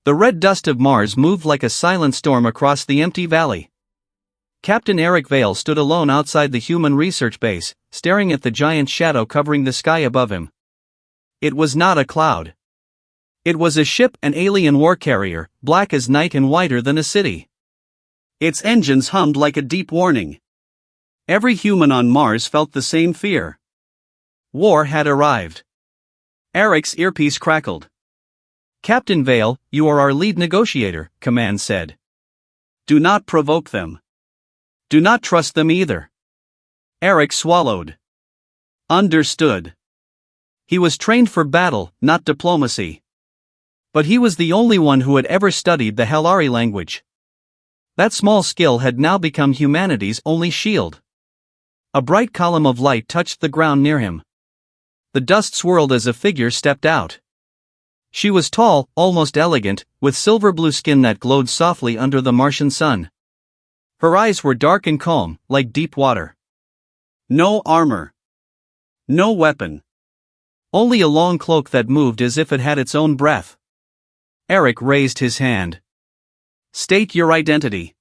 The red dust of Mars moved like a silent storm across the empty valley. Captain Eric Vale stood alone outside the human research base, staring at the giant shadow covering the sky above him. It was not a cloud. It was a ship, an alien war carrier, black as night and whiter than a city. Its engines hummed like a deep warning. Every human on Mars felt the same fear. War had arrived. Eric's earpiece crackled. "Captain Vale, you are our lead negotiator," Command said. "Do not provoke them. Do not trust them either." Eric swallowed. Understood. He was trained for battle, not diplomacy. But he was the only one who had ever studied the Halari language. That small skill had now become humanity's only shield. A bright column of light touched the ground near him. The dust swirled as a figure stepped out. She was tall, almost elegant, with silver-blue skin that glowed softly under the Martian sun. Her eyes were dark and calm, like deep water. No armor. No weapon. Only a long cloak that moved as if it had its own breath. Eric raised his hand. "State your identity."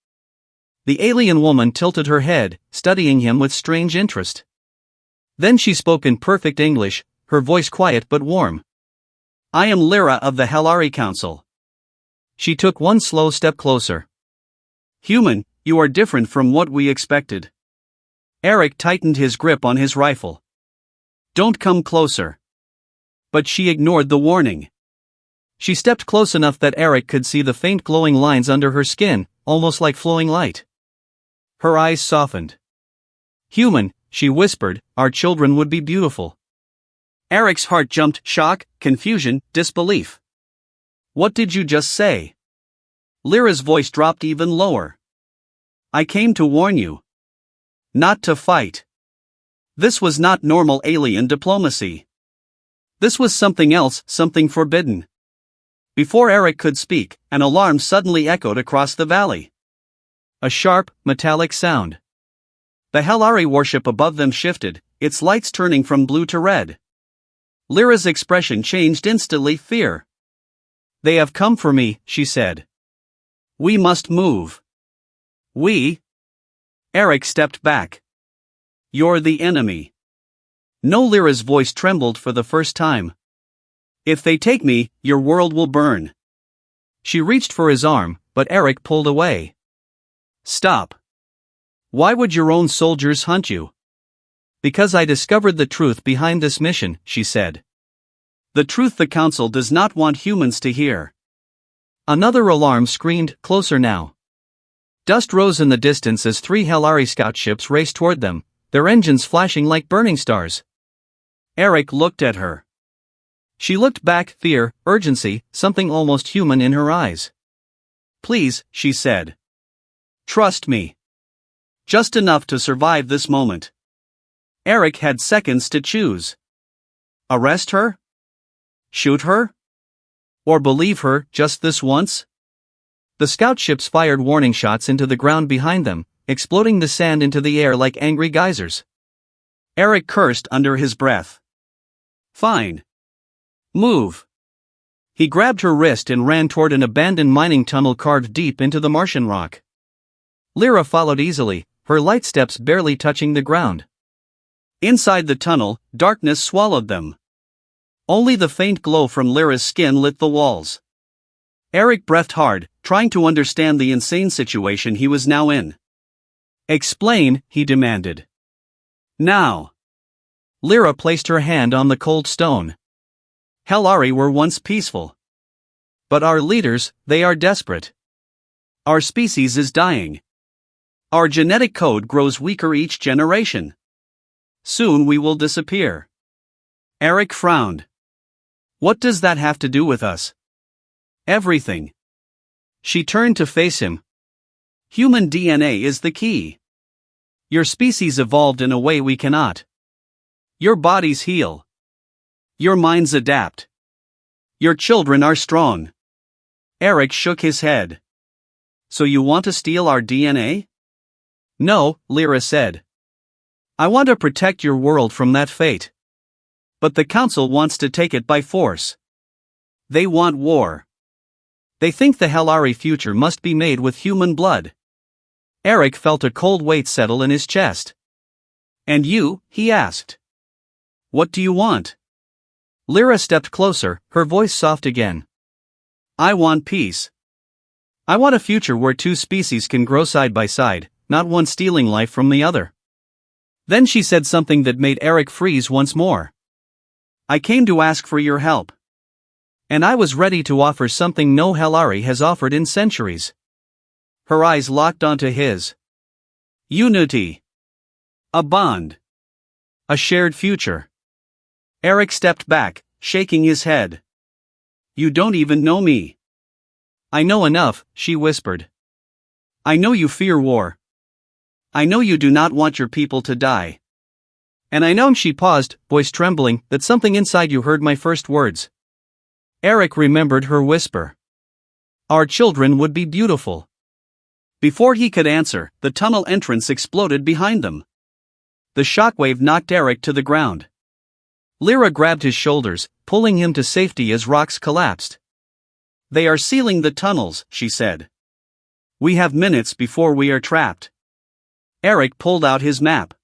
The alien woman tilted her head, studying him with strange interest. Then she spoke in perfect English, her voice quiet but warm. "I am Lyra of the Halari Council." She took one slow step closer. "Human, you are different from what we expected." Eric tightened his grip on his rifle. "Don't come closer." But she ignored the warning. She stepped close enough that Eric could see the faint glowing lines under her skin, almost like flowing light. Her eyes softened. "Human," she whispered, "our children would be beautiful." Eric's heart jumped, shock, confusion, disbelief. "What did you just say?" Lyra's voice dropped even lower. "I came to warn you. Not to fight." This was not normal alien diplomacy. This was something else, something forbidden. Before Eric could speak, an alarm suddenly echoed across the valley. A sharp, metallic sound. The Halari warship above them shifted, its lights turning from blue to red. Lyra's expression changed instantly, fear. "They have come for me," she said. "We must move." "We?" Eric stepped back. "You're the enemy." No, Lyra's voice trembled for the first time. "If they take me, your world will burn." She reached for his arm, but Eric pulled away. "Stop. Why would your own soldiers hunt you?" "Because I discovered the truth behind this mission," she said. "The truth the Council does not want humans to hear." Another alarm screamed, closer now. Dust rose in the distance as 3 Halari scout ships raced toward them, their engines flashing like burning stars. Eric looked at her. She looked back, fear, urgency, something almost human in her eyes. "Please," she said. "Trust me. Just enough to survive this moment." Eric had seconds to choose. Arrest her? Shoot her? Or believe her, just this once? The scout ships fired warning shots into the ground behind them, exploding the sand into the air like angry geysers. Eric cursed under his breath. "Fine. Move." He grabbed her wrist and ran toward an abandoned mining tunnel carved deep into the Martian rock. Lyra followed easily, her light steps barely touching the ground. Inside the tunnel, darkness swallowed them. Only the faint glow from Lyra's skin lit the walls. Eric breathed hard, trying to understand the insane situation he was now in. "Explain," he demanded. "Now." Lyra placed her hand on the cold stone. "Halari were once peaceful. But our leaders, they are desperate. Our species is dying. Our genetic code grows weaker each generation. Soon we will disappear." Eric frowned. "What does that have to do with us?" "Everything." She turned to face him. "Human DNA is the key. Your species evolved in a way we cannot. Your bodies heal. Your minds adapt. Your children are strong." Eric shook his head. "So you want to steal our DNA?" "No," Lyra said. "I want to protect your world from that fate. But the Council wants to take it by force. They want war. They think the Helari future must be made with human blood. Eric felt a cold weight settle in his chest. And you? He asked. What do you want? Lyra stepped closer, her voice soft again. I want peace. I want a future where two species can grow side by side, not one stealing life from the other. Then she said something that made Eric freeze once more. I came to ask for your help. And I was ready to offer something no Helari has offered in centuries. Her eyes locked onto his. Unity. A bond. A shared future. Eric stepped back, shaking his head. You don't even know me. I know enough, she whispered. I know you fear war. I know you do not want your people to die. And I know, she paused, voice trembling, that something inside you heard my first words. Eric remembered her whisper. Our children would be beautiful. Before he could answer, the tunnel entrance exploded behind them. The shockwave knocked Eric to the ground. Lyra grabbed his shoulders, pulling him to safety as rocks collapsed. They are sealing the tunnels, she said. We have minutes before we are trapped. Eric pulled out his map.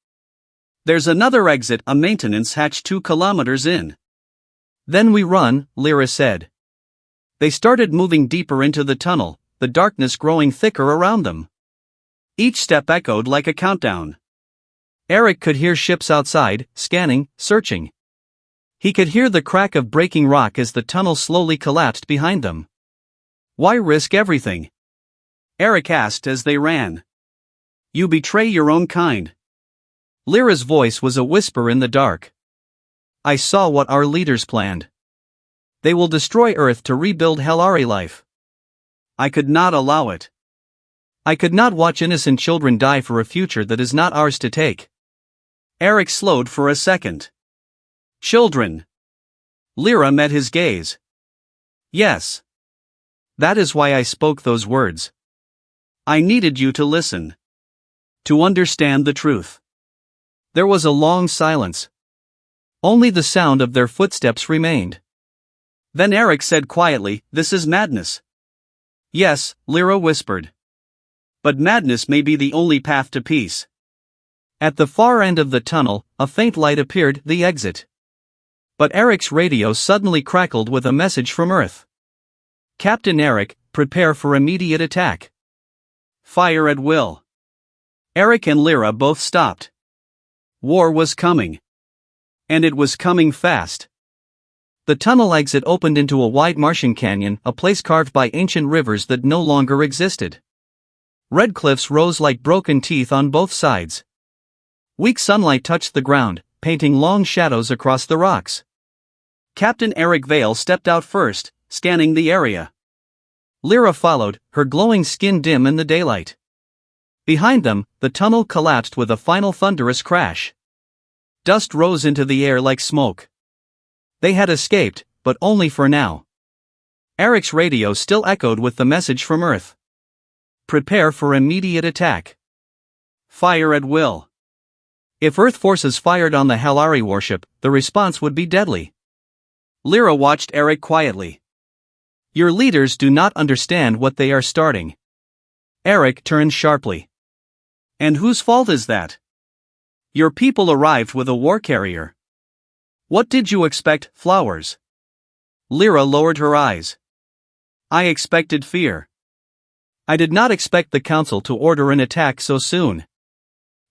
There's another exit, a maintenance hatch 2 kilometers in. Then we run, Lyra said. They started moving deeper into the tunnel, the darkness growing thicker around them. Each step echoed like a countdown. Eric could hear ships outside, scanning, searching. He could hear the crack of breaking rock as the tunnel slowly collapsed behind them. Why risk everything? Eric asked as they ran. You betray your own kind. Lyra's voice was a whisper in the dark. I saw what our leaders planned. They will destroy Earth to rebuild Helari life. I could not allow it. I could not watch innocent children die for a future that is not ours to take. Eric slowed for a second. Children. Lyra met his gaze. Yes. That is why I spoke those words. I needed you to listen. To understand the truth. There was a long silence. Only the sound of their footsteps remained. Then Eric said quietly, This is madness. Yes, Lyra whispered. But madness may be the only path to peace. At the far end of the tunnel, a faint light appeared, the exit. But Eric's radio suddenly crackled with a message from Earth. Captain Eric, prepare for immediate attack. Fire at will. Eric and Lyra both stopped. War was coming. And it was coming fast. The tunnel exit opened into a wide Martian canyon, a place carved by ancient rivers that no longer existed. Red cliffs rose like broken teeth on both sides. Weak sunlight touched the ground, painting long shadows across the rocks. Captain Eric Vale stepped out first, scanning the area. Lyra followed, her glowing skin dim in the daylight. Behind them, the tunnel collapsed with a final thunderous crash. Dust rose into the air like smoke. They had escaped, but only for now. Eric's radio still echoed with the message from Earth. Prepare for immediate attack. Fire at will. If Earth forces fired on the Helari warship, the response would be deadly. Lyra watched Eric quietly. Your leaders do not understand what they are starting. Eric turned sharply. And whose fault is that? Your people arrived with a war carrier. What did you expect, flowers? Lyra lowered her eyes. I expected fear. I did not expect the council to order an attack so soon.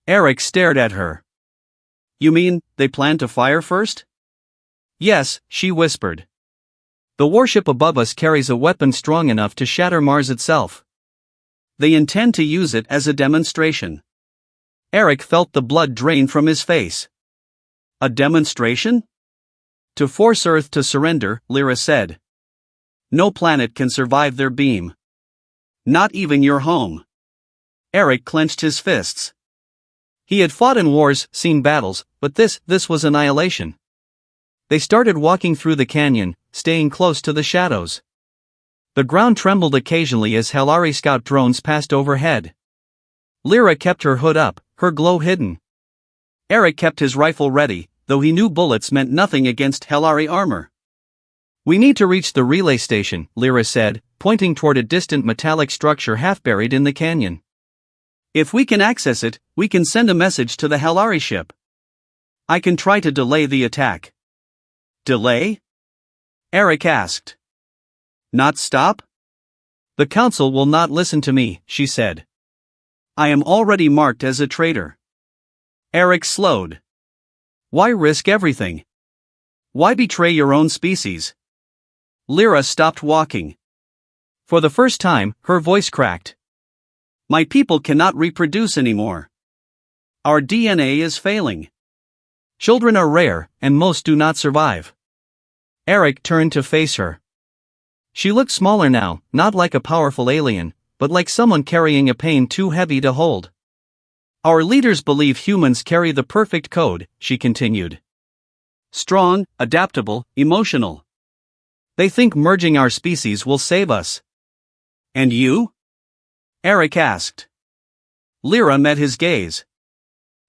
Eric stared at her. You mean, they planned to fire first? Yes, she whispered. The warship above us carries a weapon strong enough to shatter Mars itself. They intend to use it as a demonstration. Eric felt the blood drain from his face. A demonstration? To force Earth to surrender, Lyra said. No planet can survive their beam. Not even your home. Eric clenched his fists. He had fought in wars, seen battles, but this was annihilation. They started walking through the canyon, staying close to the shadows. The ground trembled occasionally as Helari scout drones passed overhead. Lyra kept her hood up, her glow hidden. Eric kept his rifle ready, though he knew bullets meant nothing against Helari armor. We need to reach the relay station, Lyra said, pointing toward a distant metallic structure half buried in the canyon. If we can access it, we can send a message to the Halari ship. I can try to delay the attack. Delay? Eric asked. Not stop? The council will not listen to me, she said. I am already marked as a traitor. Eric slowed. Why risk everything? Why betray your own species? Lyra stopped walking. For the first time, her voice cracked. My people cannot reproduce anymore. Our DNA is failing. Children are rare, and most do not survive. Eric turned to face her. She looked smaller now, not like a powerful alien, but like someone carrying a pain too heavy to hold. Our leaders believe humans carry the perfect code, she continued. Strong, adaptable, emotional. They think merging our species will save us. And you? Eric asked. Lyra met his gaze.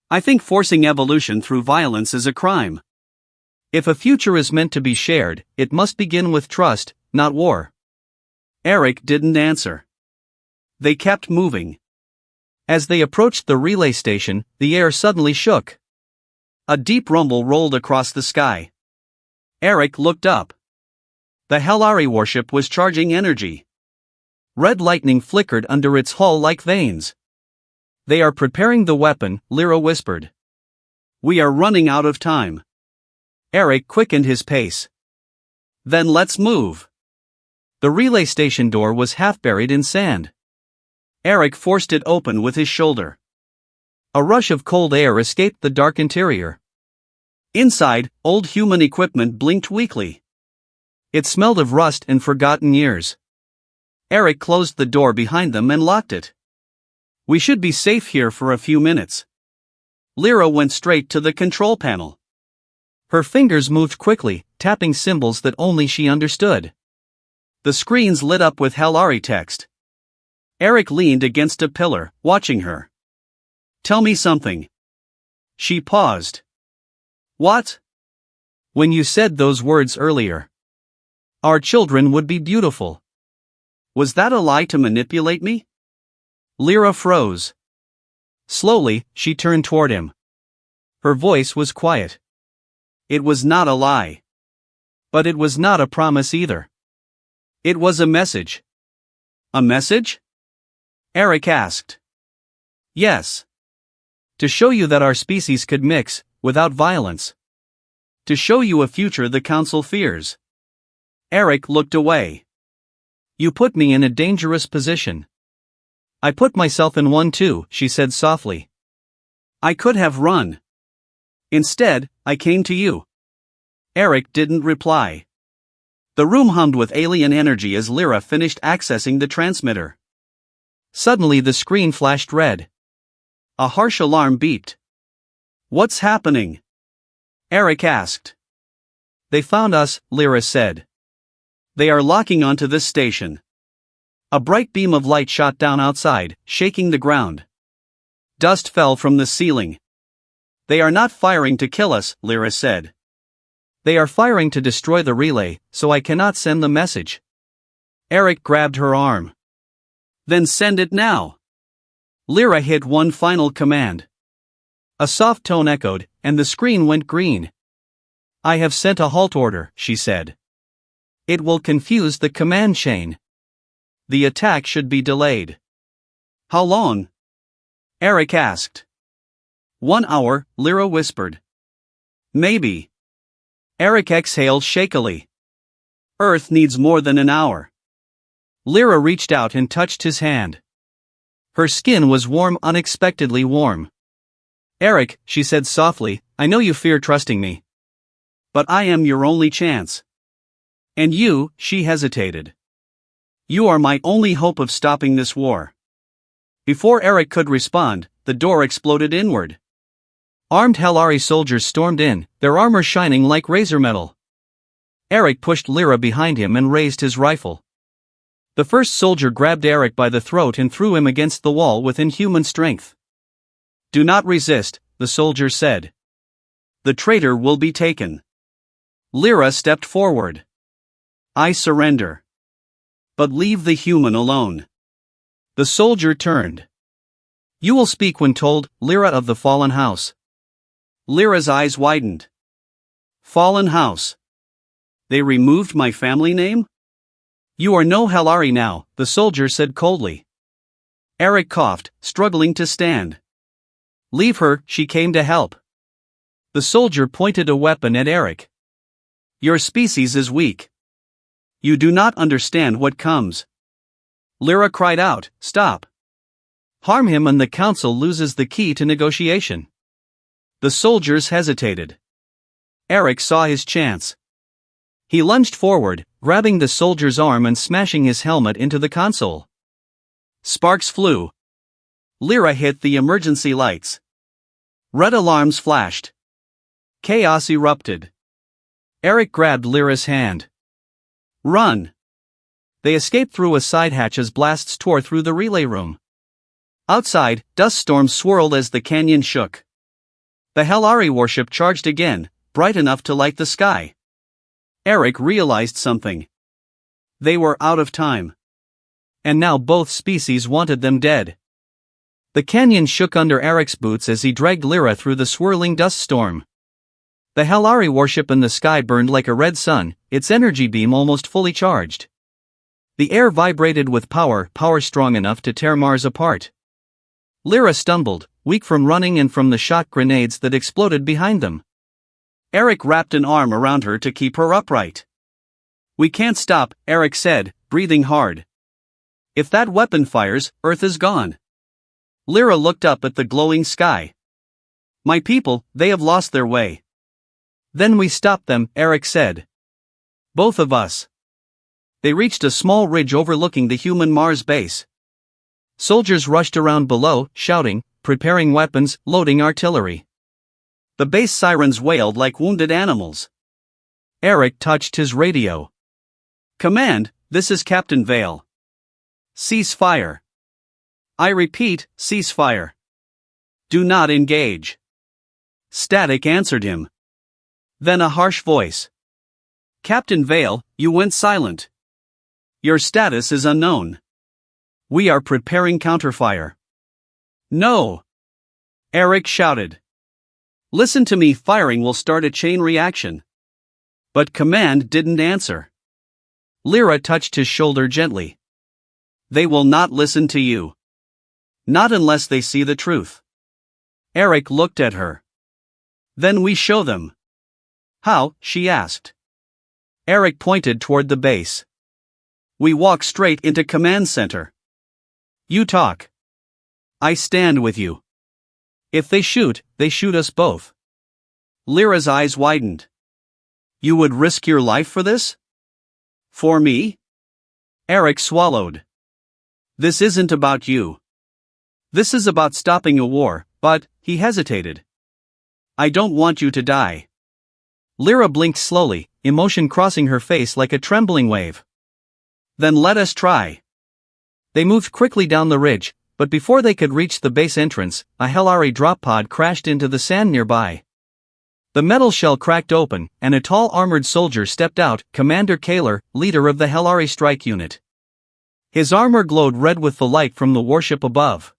I think forcing evolution through violence is a crime. If a future is meant to be shared, it must begin with trust, not war. Eric didn't answer. They kept moving. As they approached the relay station, the air suddenly shook. A deep rumble rolled across the sky. Eric looked up. The Halari warship was charging energy. Red lightning flickered under its hull like veins. They are preparing the weapon, Lyra whispered. We are running out of time. Eric quickened his pace. Then let's move. The relay station door was half buried in sand. Eric forced it open with his shoulder. A rush of cold air escaped the dark interior. Inside, old human equipment blinked weakly. It smelled of rust and forgotten years. Eric closed the door behind them and locked it. We should be safe here for a few minutes. Lyra went straight to the control panel. Her fingers moved quickly, tapping symbols that only she understood. The screens lit up with Halari text. Eric leaned against a pillar, watching her. Tell me something. She paused. What? When you said those words earlier. Our children would be beautiful. Was that a lie to manipulate me? Lyra froze. Slowly, she turned toward him. Her voice was quiet. It was not a lie. But it was not a promise either. It was a message. A message? Eric asked. Yes. To show you that our species could mix, without violence. To show you a future the Council fears. Eric looked away. You put me in a dangerous position. I put myself in one too, she said softly. I could have run. Instead, I came to you. Eric didn't reply. The room hummed with alien energy as Lyra finished accessing the transmitter. Suddenly the screen flashed red. A harsh alarm beeped. What's happening? Eric asked. They found us, Lyra said. They are locking onto this station. A bright beam of light shot down outside, shaking the ground. Dust fell from the ceiling. They are not firing to kill us, Lyra said. They are firing to destroy the relay, so I cannot send the message. Eric grabbed her arm. Then send it now. Lyra hit one final command. A soft tone echoed, and the screen went green. I have sent a halt order, she said. It will confuse the command chain. The attack should be delayed. How long? Eric asked. 1 hour, Lyra whispered. Maybe. Eric exhaled shakily. Earth needs more than an hour. Lyra reached out and touched his hand. Her skin was warm, unexpectedly warm. Eric, she said softly, I know you fear trusting me. But I am your only chance. And you, she hesitated. You are my only hope of stopping this war. Before Eric could respond, the door exploded inward. Armed Halari soldiers stormed in, their armor shining like razor metal. Eric pushed Lyra behind him and raised his rifle. The first soldier grabbed Eric by the throat and threw him against the wall with inhuman strength. Do not resist, the soldier said. The traitor will be taken. Lyra stepped forward. I surrender. But leave the human alone. The soldier turned. You will speak when told, Lyra of the fallen house. Lyra's eyes widened. Fallen house. They removed my family name? You are no Hellari now, the soldier said coldly. Eric coughed, struggling to stand. Leave her, she came to help. The soldier pointed a weapon at Eric. Your species is weak. You do not understand what comes. Lyra cried out, stop. Harm him and the council loses the key to negotiation. The soldiers hesitated. Eric saw his chance. He lunged forward, grabbing the soldier's arm and smashing his helmet into the console. Sparks flew. Lyra hit the emergency lights. Red alarms flashed. Chaos erupted. Eric grabbed Lyra's hand. Run! They escaped through a side hatch as blasts tore through the relay room. Outside, dust storms swirled as the canyon shook. The Hellari warship charged again, bright enough to light the sky. Eric realized something. They were out of time. And now both species wanted them dead. The canyon shook under Eric's boots as he dragged Lyra through the swirling dust storm. The Hellari warship in the sky burned like a red sun, its energy beam almost fully charged. The air vibrated with power strong enough to tear Mars apart. Lyra stumbled, weak from running and from the shock grenades that exploded behind them. Eric wrapped an arm around her to keep her upright. We can't stop, Eric said, breathing hard. If that weapon fires, Earth is gone. Lyra looked up at the glowing sky. My people, they have lost their way. Then we stopped them, Eric said. Both of us. They reached a small ridge overlooking the human Mars base. Soldiers rushed around below, shouting, preparing weapons, loading artillery. The base sirens wailed like wounded animals. Eric touched his radio. Command, this is Captain Vale. Cease fire. I repeat, cease fire. Do not engage. Static answered him. Then a harsh voice. Captain Vale, you went silent. Your status is unknown. We are preparing counterfire. No! Eric shouted. Listen to me, firing will start a chain reaction. But command didn't answer. Lyra touched his shoulder gently. They will not listen to you. Not unless they see the truth. Eric looked at her. Then we show them. How? She asked. Eric pointed toward the base. We walk straight into command center. You talk. I stand with you. If they shoot us both. Lyra's eyes widened. You would risk your life for this? For me? Eric swallowed. This isn't about you. This is about stopping a war, but, he hesitated. I don't want you to die. Lyra blinked slowly, emotion crossing her face like a trembling wave. Then let us try. They moved quickly down the ridge, but before they could reach the base entrance, a Hellari drop pod crashed into the sand nearby. The metal shell cracked open, and a tall armored soldier stepped out, Commander Kaler, leader of the Hellari strike unit. His armor glowed red with the light from the warship above.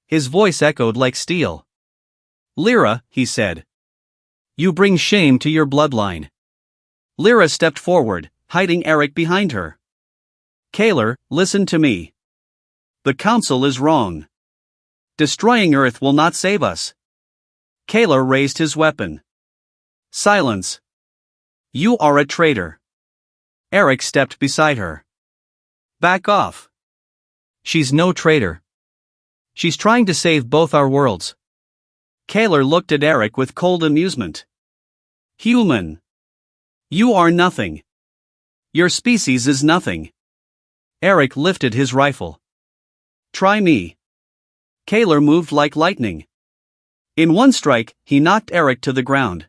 His voice echoed like steel. Lyra, he said. You bring shame to your bloodline. Lyra stepped forward, hiding Eric behind her. Kaler, listen to me. The Council is wrong. Destroying Earth will not save us. Kaler raised his weapon. Silence. You are a traitor. Eric stepped beside her. Back off. She's no traitor. She's trying to save both our worlds. Kaler looked at Eric with cold amusement. Human. You are nothing. Your species is nothing. Eric lifted his rifle. Try me. Kaler moved like lightning. In one strike, he knocked Eric to the ground.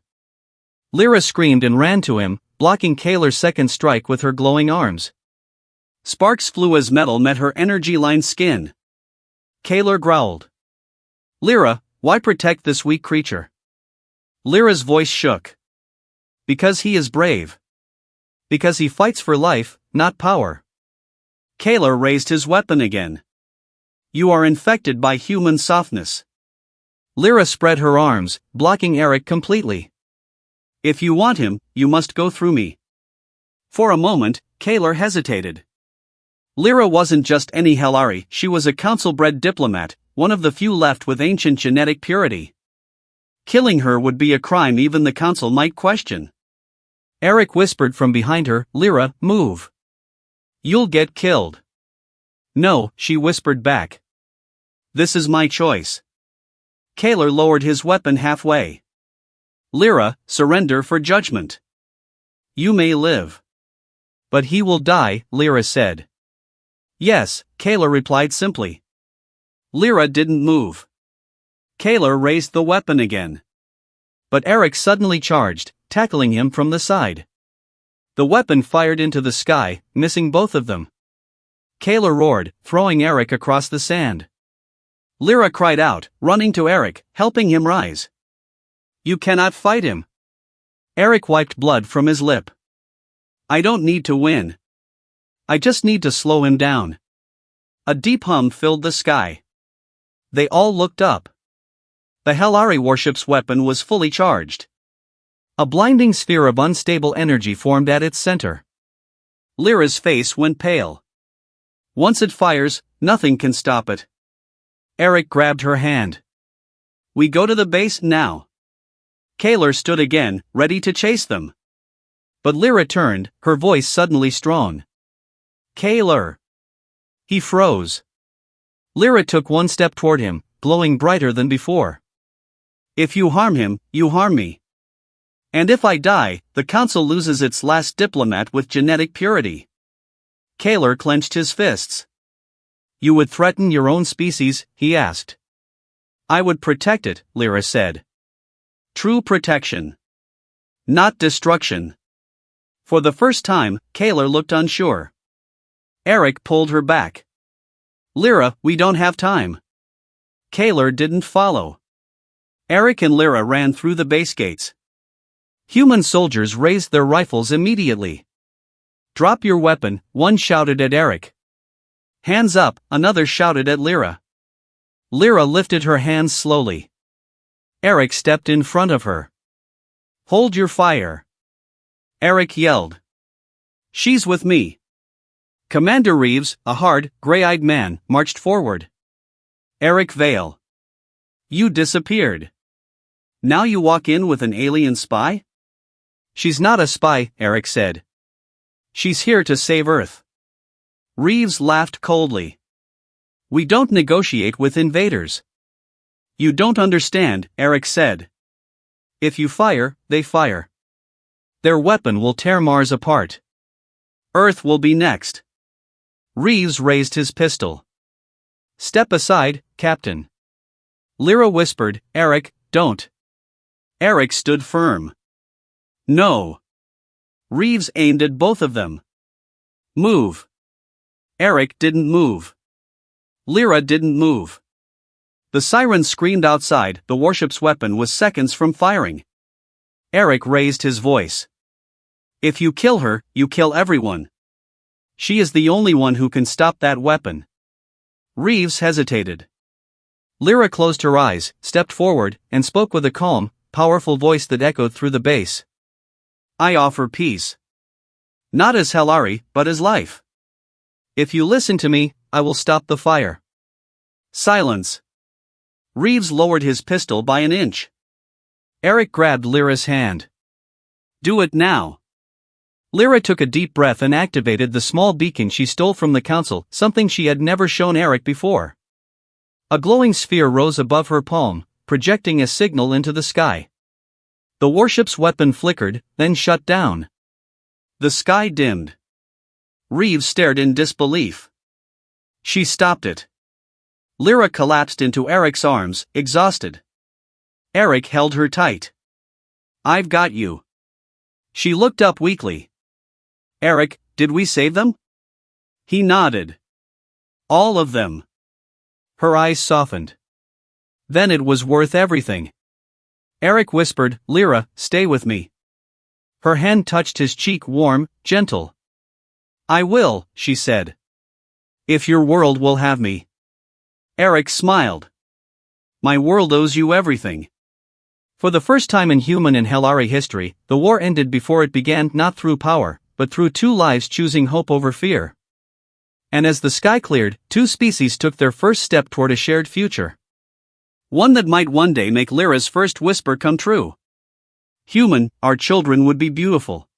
Lyra screamed and ran to him, blocking Kaler's second strike with her glowing arms. Sparks flew as metal met her energy-lined skin. Kaler growled. Lyra, why protect this weak creature? Lyra's voice shook. Because he is brave. Because he fights for life, not power. Kaler raised his weapon again. You are infected by human softness. Lyra spread her arms, blocking Eric completely. If you want him, you must go through me. For a moment, Kaler hesitated. Lyra wasn't just any Hellari, she was a council-bred diplomat, one of the few left with ancient genetic purity. Killing her would be a crime even the council might question. Eric whispered from behind her, Lyra, move. You'll get killed. No, she whispered back. This is my choice. Kaler lowered his weapon halfway. Lyra, surrender for judgment. You may live. But he will die, Lyra said. Yes, Kaler replied simply. Lyra didn't move. Kaler raised the weapon again. But Eric suddenly charged, tackling him from the side. The weapon fired into the sky, missing both of them. Kaler roared, throwing Eric across the sand. Lyra cried out, running to Eric, helping him rise. You cannot fight him. Eric wiped blood from his lip. I don't need to win. I just need to slow him down. A deep hum filled the sky. They all looked up. The Hellari warship's weapon was fully charged. A blinding sphere of unstable energy formed at its center. Lyra's face went pale. Once it fires, nothing can stop it. Eric grabbed her hand. We go to the base now. Kaler stood again, ready to chase them. But Lyra turned, her voice suddenly strong. Kaler. He froze. Lyra took one step toward him, glowing brighter than before. If you harm him, you harm me. And if I die, the council loses its last diplomat with genetic purity. Kaler clenched his fists. You would threaten your own species, he asked. I would protect it, Lyra said. True protection. Not destruction. For the first time, Kaler looked unsure. Eric pulled her back. Lyra, we don't have time. Kaler didn't follow. Eric and Lyra ran through the base gates. Human soldiers raised their rifles immediately. Drop your weapon, one shouted at Eric. Hands up, another shouted at Lyra. Lyra lifted her hands slowly. Eric stepped in front of her. Hold your fire. Eric yelled. She's with me. Commander Reeves, a hard, gray-eyed man, marched forward. Eric Vale. You disappeared. Now you walk in with an alien spy? She's not a spy, Eric said. She's here to save Earth. Reeves laughed coldly. We don't negotiate with invaders. You don't understand, Eric said. If you fire, they fire. Their weapon will tear Mars apart. Earth will be next. Reeves raised his pistol. Step aside, Captain. Lyra whispered, Eric, don't. Eric stood firm. No. Reeves aimed at both of them. Move. Eric didn't move. Lyra didn't move. The siren screamed outside, the warship's weapon was seconds from firing. Eric raised his voice. If you kill her, you kill everyone. She is the only one who can stop that weapon. Reeves hesitated. Lyra closed her eyes, stepped forward, and spoke with a calm, powerful voice that echoed through the base. I offer peace. Not as Hellari, but as life. If you listen to me, I will stop the fire. Silence. Reeves lowered his pistol by an inch. Eric grabbed Lyra's hand. Do it now. Lyra took a deep breath and activated the small beacon she stole from the council, something she had never shown Eric before. A glowing sphere rose above her palm, projecting a signal into the sky. The warship's weapon flickered, then shut down. The sky dimmed. Reeves stared in disbelief. She stopped it. Lyra collapsed into Eric's arms, exhausted. Eric held her tight. I've got you. She looked up weakly. Eric, did we save them? He nodded. All of them. Her eyes softened. Then it was worth everything. Eric whispered, Lyra, stay with me. Her hand touched his cheek, warm, gentle. I will, she said. If your world will have me. Eric smiled. My world owes you everything. For the first time in human and Hellari history, the war ended before it began, not through power, but through two lives choosing hope over fear. And as the sky cleared, two species took their first step toward a shared future. One that might one day make Lyra's first whisper come true. Human, our children would be beautiful.